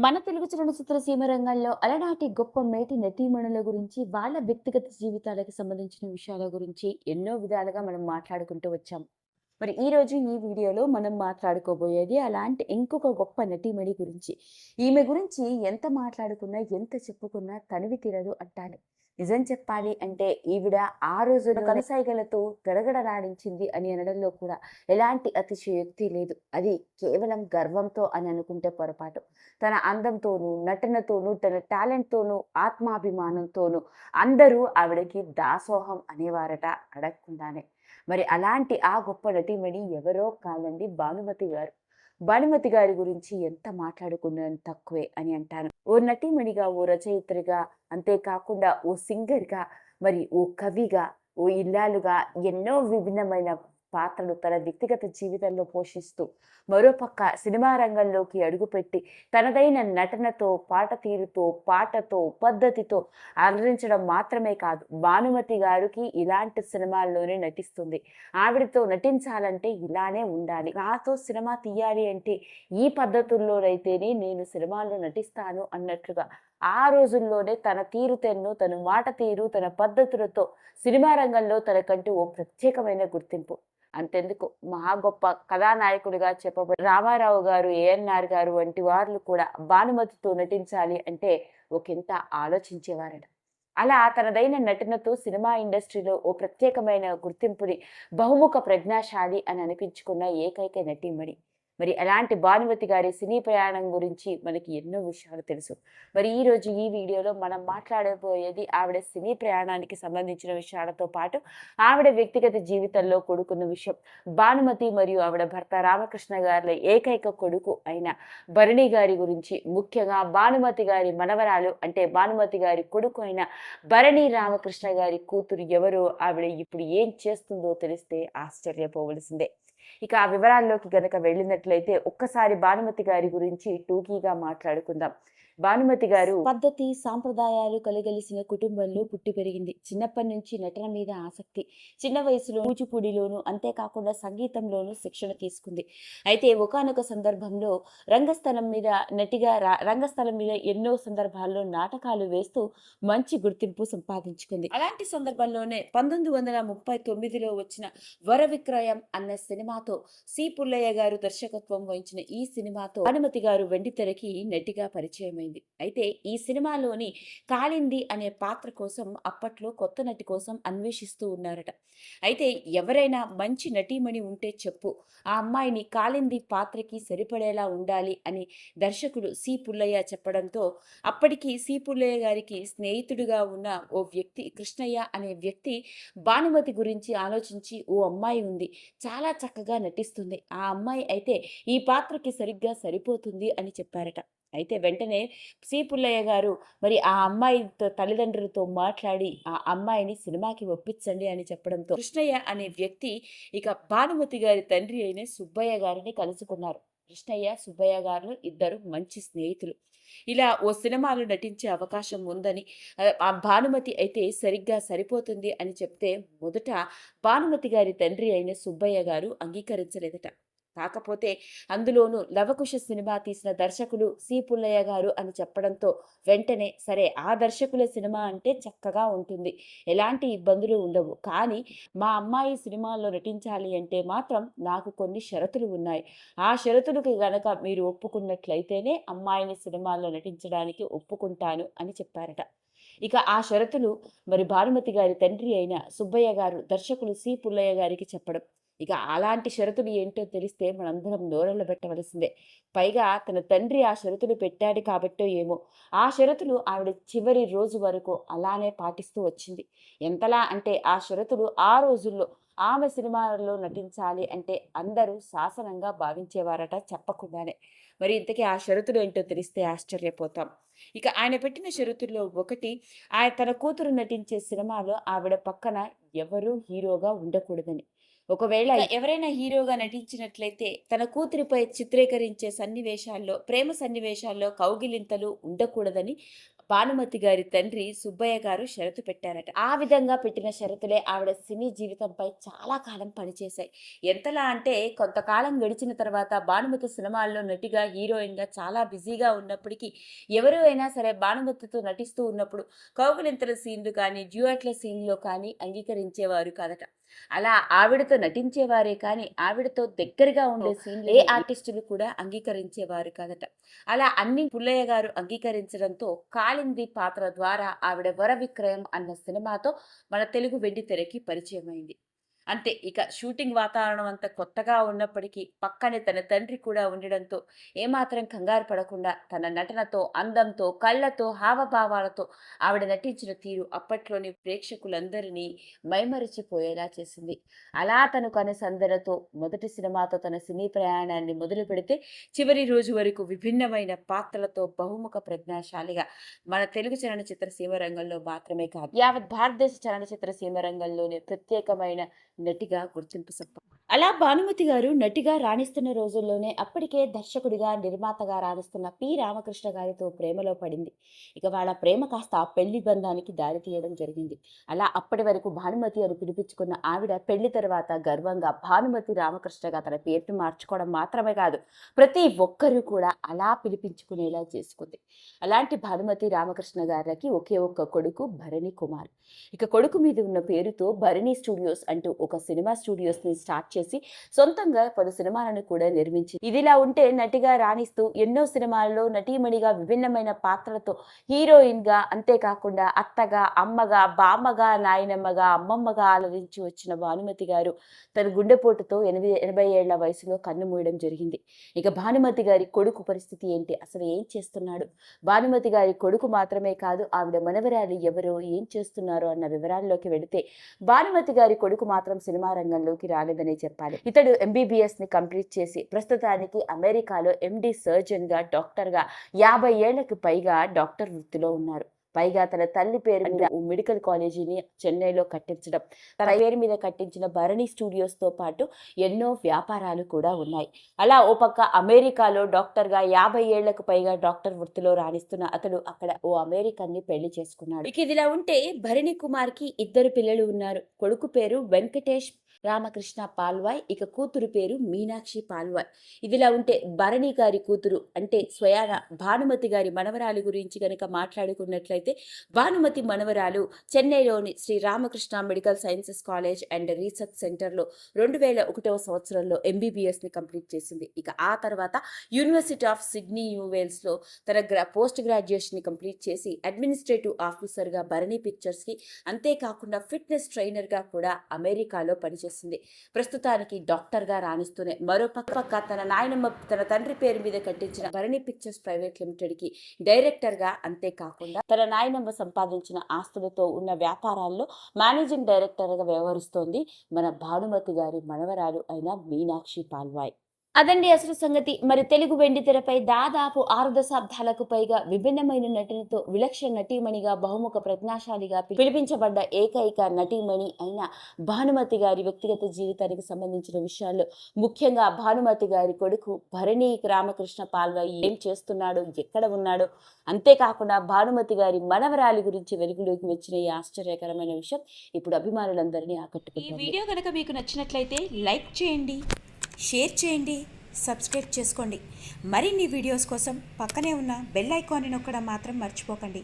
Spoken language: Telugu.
మన తెలుగు చలనచిత్ర సీమ రంగంలో అలనాటి గొప్ప మేటి నటీమణుల గురించి, వాళ్ళ వ్యక్తిగత జీవితాలకు సంబంధించిన విషయాల గురించి ఎన్నో విధాలుగా మనం మాట్లాడుకుంటూ వచ్చాం. మరి ఈరోజు ఈ వీడియోలో మనం మాట్లాడుకోబోయేది అలాంటి ఇంకొక గొప్ప నటీమణి గురించి. ఈమె గురించి ఎంత మాట్లాడుకున్నా, ఎంత చెప్పుకున్నా తనివి తీరదు అంటాను. నిజం చెప్పాలి అంటే ఈవిడ ఆ రోజుల్లో కనుసైగలతో గడగడలాడించింది అని అనడంలో కూడా ఎలాంటి అతిశయోక్తి లేదు. అది కేవలం గర్వంతో అని అనుకుంటే పొరపాటు. తన అందంతోనూ, నటనతోనూ, తన టాలెంట్‌తోనూ, ఆత్మాభిమానంతోనూ అందరూ ఆవిడకి దాసోహం అనేవారట అడగకుండానే. మరి అలాంటి ఆ గొప్ప నటీమణి ఎవరో కాదండి, భానుమతి గారు. భానుమతి గారి గురించి ఎంత మాట్లాడుకున్నా తక్కువే అని అంటాను. ఓ నటీమణిగా, ఓ రచయిత్రిగా, అంతేకాకుండా ఓ సింగర్‌గా, మరి ఓ కవిగా, ఓ ఇల్లాలుగా ఎన్నో విభిన్నమైన పాత్రలు తన వ్యక్తిగత జీవితంలో పోషిస్తూ, మరోపక్క సినిమా రంగంలోకి అడుగుపెట్టి తనదైన నటనతో, పాట తీరుతో, పాటతో, పద్ధతితో అలరించడం మాత్రమే కాదు, భానుమతి గారికి ఇలాంటి సినిమాల్లోనే నటిస్తుంది. ఆవిడతో నటించాలంటే ఇలానే ఉండాలి. నాతో సినిమా తీయాలి అంటే ఈ పద్ధతుల్లోనైతేనే నేను సినిమాల్లో నటిస్తాను అన్నట్లుగా ఆ రోజుల్లోనే తన తీరుతెన్ను, తన మాట తీరు, తన పద్ధతులతో సినిమా రంగంలో తనకంటూ ఓ ప్రత్యేకమైన గుర్తింపు. అంతెందుకు, మహా గొప్ప కథానాయకుడిగా చెప్పబడే రామారావు గారు, ఏఎన్నార్ గారు వంటి వాళ్ళు కూడా భానుమతితో నటించాలి అంటే ఒకింత ఆలోచించేవారట. అలా తనదైన నటనతో సినిమా ఇండస్ట్రీలో ఓ ప్రత్యేకమైన గుర్తింపుని, బహుముఖ ప్రజ్ఞాశాలి అని అనిపించుకున్న ఏకైక నటీమణి. మరి అలాంటి భానుమతి గారి సినీ ప్రయాణం గురించి మనకి ఎన్నో విషయాలు తెలుసు. మరి ఈరోజు ఈ వీడియోలో మనం మాట్లాడబోయేది ఆవిడ సినీ ప్రయాణానికి సంబంధించిన విషయాలతో పాటు, ఆవిడ వ్యక్తిగత జీవితంలో కూడుకున్న విషయం. భానుమతి మరియు ఆవిడ భర్త రామకృష్ణ గారి ఏకైక కొడుకు అయిన భరణి గారి గురించి, ముఖ్యంగా భానుమతి గారి మనవరాలు అంటే భానుమతి గారి కొడుకు అయిన భరణి రామకృష్ణ గారి కూతురు ఎవరో, ఆవిడ ఇప్పుడు ఏం చేస్తుందో తెలిస్తే ఆశ్చర్యపోవలసిందే. ఇక ఆ వివరాల్లోకి గనక వెళ్ళినట్లయితే ఒక్కసారి భానుమతి గారి గురించి టూకీగా మాట్లాడుకుందాం. భానుమతి గారు పద్ధతి, సాంప్రదాయాలు కలగలిసిన కుటుంబంలో పుట్టి పెరిగింది. చిన్నప్పటి నుంచి నటన మీద ఆసక్తి. చిన్న వయసులో కూచిపూడిలోను, అంతేకాకుండా సంగీతంలోనూ శిక్షణ తీసుకుంది. అయితే ఒకానొక సందర్భంలో రంగస్థలం మీద నటిగా రంగస్థలం మీద ఎన్నో సందర్భాల్లో నాటకాలు వేస్తూ మంచి గుర్తింపు సంపాదించుకుంది. అలాంటి సందర్భంలోనే 1939లో వచ్చిన వరవిక్రయం అన్న సినిమాతో, సి పుల్లయ్య గారు దర్శకత్వం వహించిన ఈ సినిమాతో భానుమతి గారు వెండితెరకి నటిగా పరిచయమైంది. అయితే ఈ సినిమాలోని కాళింది అనే పాత్ర కోసం అప్పట్లో కొత్త నటి కోసం అన్వేషిస్తూ ఉన్నారట. అయితే ఎవరైనా మంచి నటీమణి ఉంటే చెప్పు, ఆ అమ్మాయిని కాళింది పాత్రకి సరిపడేలా ఉండాలి అని దర్శకుడు సి పుల్లయ్య చెప్పడంతో, అప్పటికి సి పుల్లయ్య గారికి స్నేహితుడిగా ఉన్న ఓ వ్యక్తి, కృష్ణయ్య అనే వ్యక్తి, భానుమతి గురించి ఆలోచించి ఓ అమ్మాయి ఉంది, చాలా చక్కగా నటిస్తుంది, ఆ అమ్మాయి అయితే ఈ పాత్రకి సరిగ్గా సరిపోతుంది అని చెప్పారట. అయితే వెంటనే సి పుల్లయ్య గారు మరి ఆ అమ్మాయితో తల్లిదండ్రులతో మాట్లాడి ఆ అమ్మాయిని సినిమాకి ఒప్పించండి అని చెప్పడంతో, కృష్ణయ్య అనే వ్యక్తి ఇక భానుమతి గారి తండ్రి అయిన సుబ్బయ్య గారిని కలుసుకున్నారు. కృష్ణయ్య, సుబ్బయ్య గారు ఇద్దరు మంచి స్నేహితులు. ఇలా ఓ సినిమాలో నటించే అవకాశం ఉందని, ఆ భానుమతి అయితే సరిగ్గా సరిపోతుంది అని చెప్తే మొదట భానుమతి గారి తండ్రి అయిన సుబ్బయ్య గారు అంగీకరించలేదట. కాకపోతే అందులోనూ లవకుశ సినిమా తీసిన దర్శకులు సి పుల్లయ్య గారు అని చెప్పడంతో వెంటనే సరే, ఆ దర్శకుల సినిమా అంటే చక్కగా ఉంటుంది, ఎలాంటి ఇబ్బందులు ఉండవు, కానీ మా అమ్మాయి సినిమాల్లో నటించాలి అంటే మాత్రం నాకు కొన్ని షరతులు ఉన్నాయి, ఆ షరతులకు గనక మీరు ఒప్పుకున్నట్లయితేనే అమ్మాయిని సినిమాల్లో నటించడానికి ఒప్పుకుంటాను అని చెప్పారట. ఇక ఆ షరతులు మరి భానుమతి గారి తండ్రి అయిన సుబ్బయ్య గారు దర్శకులు సి పుల్లయ్య గారికి చెప్పడం. ఇక అలాంటి షరతులు ఏంటో తెలిస్తే మనందరం నోరెళ్ళ పెట్టవలసిందే. పైగా తన తండ్రి ఆ షరతులు పెట్టాడు కాబట్టో ఏమో, ఆ షరతులు ఆవిడ చివరి రోజు వరకు అలానే పాటిస్తూ వచ్చింది. ఎంతలా అంటే ఆ షరతులు ఆ రోజుల్లో ఆమె సినిమాలో నటించాలి అంటే అందరూ శాసనంగా భావించేవారట చెప్పకుండానే. మరి ఇంతకీ ఆ షరతులు ఏంటో తెలిస్తే ఆశ్చర్యపోతాం. ఇక ఆయన పెట్టిన షరతుల్లో ఒకటి, తన కూతురు నటించే సినిమాలో ఆవిడ పక్కన ఎవరు హీరోగా ఉండకూడదని. ఒకవేళ ఎవరైనా హీరోగా నటించినట్లయితే తన కూతురిపై చిత్రీకరించే సన్నివేశాల్లో, ప్రేమ సన్నివేశాల్లో కౌగిలింతలు ఉండకూడదని భానుమతి గారి తండ్రి సుబ్బయ్య గారు షరతు పెట్టారట. ఆ విధంగా పెట్టిన షరతులే ఆవిడ సినీ జీవితంపై చాలా కాలం పనిచేశాయి. ఎంతలా అంటే కొంతకాలం గడిచిన తర్వాత భానుమతి సినిమాల్లో నటిగా, హీరోయిన్‌గా చాలా బిజీగా ఉన్నప్పటికీ ఎవరు అయినా సరే భానుమతితో నటిస్తూ ఉన్నప్పుడు కౌగిలింతల సీన్‌లు కానీ, డ్యూయెట్‌ల సీన్‌లో కానీ అంగీకరించేవారు కాదట. అలా ఆవిడతో నటించేవారే కానీ ఆవిడతో దగ్గరగా ఉండే సీన్‌లు ఏ ఆర్టిస్టులు కూడా అంగీకరించేవారు కాదట. అలా అన్ని పుల్లయ్య గారు అంగీకరించడంతో 'కాళింది' పాత్ర ద్వారా ఆవిడ 'వర విక్రయం' అన్న సినిమాతో మన తెలుగు వెండితెరకి పరిచయమైంది. అంతే, ఇక షూటింగ్ వాతావరణం అంతా కొత్తగా ఉన్నప్పటికీ పక్కనే తన తండ్రి కూడా ఉండడంతో ఏమాత్రం కంగారు పడకుండా తన నటనతో, అందంతో, కళ్ళతో, హావభావాలతో ఆవిడ నటించిన తీరు అప్పట్లోని ప్రేక్షకులందరినీ మైమరిచిపోయేలా చేసింది. అలా తను కనుసందనతో మొదటి సినిమాతో తన సినీ ప్రయాణాన్ని మొదలు పెడితే చివరి రోజు వరకు విభిన్నమైన పాత్రలతో బహుముఖ ప్రజ్ఞాశాలిగా మన తెలుగు చలనచిత్ర సీమ రంగంలో మాత్రమే కాదు, యావత్ భారతదేశ చలనచిత్ర సీమ రంగంలోనే ప్రత్యేకమైన నటిగా గుర్తింపు సంపాదించారు. అలా భానుమతి గారు నటిగా రాణిస్తున్న రోజుల్లోనే అప్పటికే దర్శకుడిగా, నిర్మాతగా రాణిస్తున్న పి. రామకృష్ణ గారితో ప్రేమలో పడింది. ఇక వాళ్ళ ప్రేమ కాస్త పెళ్లి బంధానికి దారి తీయడం జరిగింది. అలా అప్పటి వరకు భానుమతి అని పిలిపించుకున్న ఆవిడ పెళ్లి తర్వాత గర్వంగా భానుమతి రామకృష్ణగా తన పేరును మార్చుకోవడం మాత్రమే కాదు, ప్రతి ఒక్కరూ కూడా అలా పిలిపించుకునేలా చేసుకుంది. అలాంటి భానుమతి రామకృష్ణ గారికి ఒకే ఒక్క కొడుకు భరణి కుమార్. ఇక కొడుకు మీద ఉన్న పేరుతో భరణి స్టూడియోస్ అంటూ ఒక సినిమా స్టూడియోస్ ని స్టార్ట్ చేసి సొంతంగా పలు సినిమాలను కూడా నిర్మించింది. ఇదిలా ఉంటే నటిగా రాణిస్తూ ఎన్నో సినిమాల్లో నటీమణిగా విభిన్నమైన పాత్రలతో హీరోయిన్ గా, అంతేకాకుండా అత్తగా, అమ్మగా, బామ్మగా, నాయనమ్మగా, అమ్మమ్మగా ఆలరించి వచ్చిన భానుమతి గారు తన గుండెపోటుతో 80 ఏళ్ల వయసులో కన్నుమూయడం జరిగింది. ఇక భానుమతి గారి కొడుకు పరిస్థితి ఏంటి, అసలు ఏం చేస్తున్నాడు, భానుమతి గారి కొడుకు మాత్రమే కాదు ఆవిడ మనవరాలు ఎవరో, ఏం చేస్తున్నారో అన్న వివరాల్లోకి వెళితే భానుమతి గారి కొడుకు మాత్రం సినిమా రంగంలోకి రాలేదనే చెప్పాలి. ఇతడు MBBS ని కంప్లీట్ చేసి ప్రస్తుతానికి అమెరికాలో MD సర్జన్ గా, డాక్టర్ గా 50 ఏళ్లకు పైగా డాక్టర్ వృత్తిలో ఉన్నారు. పైగా తన తల్లి పేరు మీద మెడికల్ కాలేజీని చెన్నైలో కట్టించడం, తన పేరు మీద కట్టించిన భరణి స్టూడియోస్ తో పాటు ఎన్నో వ్యాపారాలు కూడా ఉన్నాయి. అలా ఓ పక్క అమెరికాలో డాక్టర్గా 50 ఏళ్లకు పైగా డాక్టర్ వృత్తిలో రాణిస్తున్న అతడు అక్కడ ఓ అమెరికన్ ని పెళ్లి చేసుకున్నాడు. ఇక ఇదిలా ఉంటే భరణి కుమార్ కి 2 పిల్లలు ఉన్నారు. కొడుకు పేరు వెంకటేష్ రామకృష్ణ పాల్వాయ్, ఇక కూతురు పేరు మీనాక్షి పాల్వాయ్. ఇదిలా ఉంటే భరణి గారి కూతురు అంటే స్వయాన భానుమతి గారి మనవరాలు గురించి కనుక మాట్లాడుకున్నట్లయితే భానుమతి మనవరాలు చెన్నైలోని Sri Ramakrishna medical sciences college and research సెంటర్లో 2001వ సంవత్సరంలో MBBS ని కంప్లీట్ చేసింది. ఇక ఆ తర్వాత యూనివర్సిటీ ఆఫ్ సిడ్నీ న్యూవేల్స్లో తన పోస్ట్ గ్రాడ్యుయేషన్ ని కంప్లీట్ చేసి అడ్మినిస్ట్రేటివ్ ఆఫీసర్గా భరణి పిక్చర్స్కి, అంతేకాకుండా ఫిట్నెస్ ట్రైనర్గా కూడా అమెరికాలో పనిచేసింది. ప్రస్తుతానికి డాక్టర్గా రాణిస్తూనే మరో పక్క తన నాయనమ్మ తన తండ్రి పేరు మీద కట్టించిన భరణి పిక్చర్స్ ప్రైవేట్ లిమిటెడ్ కి డైరెక్టర్గా, అంతేకాకుండా తన నాయనమ్మ సంపాదించిన ఆస్తులతో ఉన్న వ్యాపారాల్లో మేనేజింగ్ డైరెక్టర్గా వ్యవహరిస్తోంది మన భానుమతి గారి మనవరాలు అయిన మీనాక్షి పాల్వాయ్. అదండి అసలు సంగతి. మరి తెలుగు వెండితెరపై దాదాపు 6 దశాబ్దాలకు పైగా విభిన్నమైన నటనతో విలక్షణ నటీమణిగా, బహుముఖ ప్రజ్ఞాశాలిగా పిలిపించబడ్డ ఏకైక నటీమణి అయిన భానుమతి గారి వ్యక్తిగత జీవితానికి సంబంధించిన విషయాల్లో, ముఖ్యంగా భానుమతి గారి కొడుకు భరణి రామకృష్ణ పాల్వాయి ఏం చేస్తున్నాడు, ఎక్కడ ఉన్నాడు, అంతేకాకుండా భానుమతి గారి మనవరాలి గురించి వెలుగులోకి వచ్చిన ఈ ఆశ్చర్యకరమైన విషయం ఇప్పుడు అభిమానులందరినీ ఆకట్టుకుంది. ఈ వీడియో కనుక మీకు నచ్చినట్లయితే లైక్ చేయండి, షేర్ చేయండి, సబ్స్క్రైబ్ చేసుకోండి. మరిన్ని వీడియోస్ కోసం పక్కనే ఉన్న బెల్ ఐకాన్ని నొక్కడం మాత్రం మర్చిపోకండి.